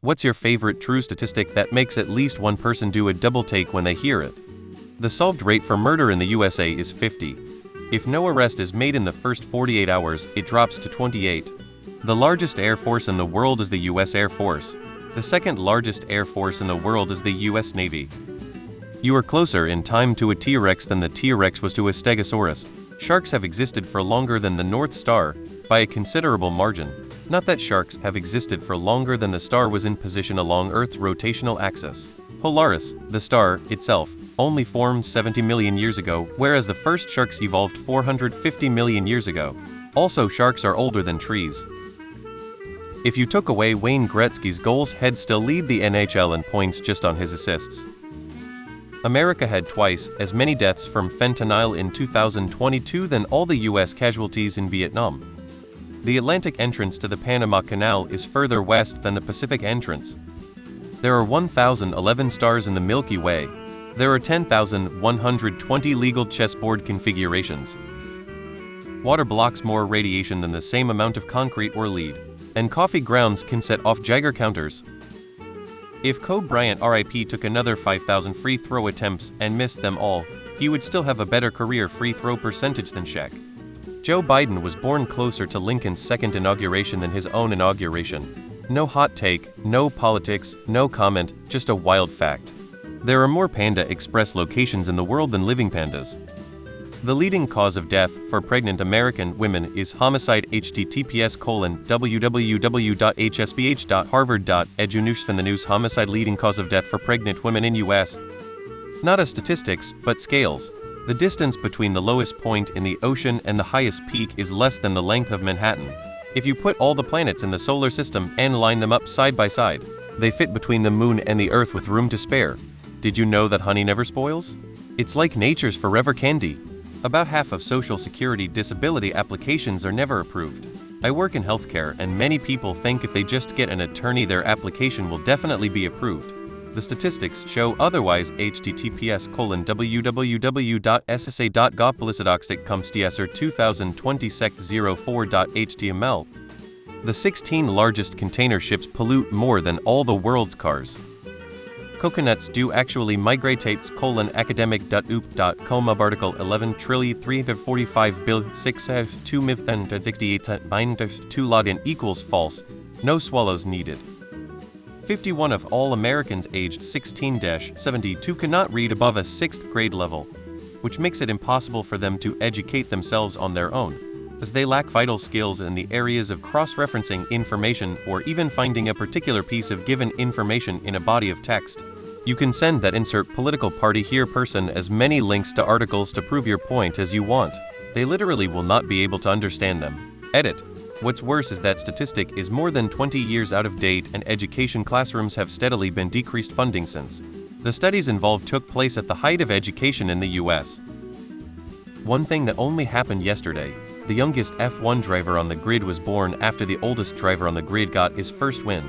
What's your favorite true statistic that makes at least one person do a double take when they hear it? The solved rate for murder in the USA is 50. If no arrest is made in the first 48 hours, it drops to 28. The largest air force in the world is the US Air Force. The second largest air force in the world is the US Navy. You are closer in time to a T-Rex than the T-Rex was to a Stegosaurus. Sharks have existed for longer than the North Star, by a considerable margin. Not that sharks have existed for longer than the star was in position along Earth's rotational axis. Polaris, the star, itself, only formed 70 million years ago, whereas the first sharks evolved 450 million years ago. Also, sharks are older than trees. If you took away Wayne Gretzky's goals, he'd still lead the NHL in points just on his assists. America had twice as many deaths from fentanyl in 2022 than all the US casualties in Vietnam. The Atlantic entrance to the Panama Canal is further west than the Pacific entrance. There are 1,011 stars in the Milky Way. There are 10,120 legal chessboard configurations. Water blocks more radiation than the same amount of concrete or lead. And coffee grounds can set off Geiger counters. If Kobe Bryant RIP took another 5,000 free throw attempts and missed them all, he would still have a better career free throw percentage than Shaq. Joe Biden was born closer to Lincoln's second inauguration than his own inauguration. No hot take, no politics, no comment, just a wild fact. There are more Panda Express locations in the world than living pandas. The leading cause of death for pregnant American women is homicide. https://www.hsph.harvard.edu. The news homicide leading cause of death for pregnant women in US. Not a statistics, but scales. The distance between the lowest point in the ocean and the highest peak is less than the length of Manhattan. If you put all the planets in the solar system and line them up side by side, they fit between the moon and the earth with room to spare. Did you know that honey never spoils? It's like nature's forever candy. About half of Social Security disability applications are never approved. I work in healthcare, and many people think if they just get an attorney their application will definitely be approved. The statistics show otherwise. https://www.ssa.gov/politics 2020 sect04.html. The 16 largest container ships pollute more than all the world's cars. Coconuts do actually migrate. academic.oop.com article 11,345,602,2 login equals false. No swallows needed. 51 of all Americans aged 16-72 cannot read above a 6th grade level, which makes it impossible for them to educate themselves on their own, as they lack vital skills in the areas of cross-referencing information or even finding a particular piece of given information in a body of text. You can send that insert political party here person as many links to articles to prove your point as you want. They literally will not be able to understand them. Edit. What's worse is that statistic is more than 20 years out of date, and education classrooms have steadily been decreased funding since. The studies involved took place at the height of education in the US. One thing that only happened yesterday: the youngest F1 driver on the grid was born after the oldest driver on the grid got his first win.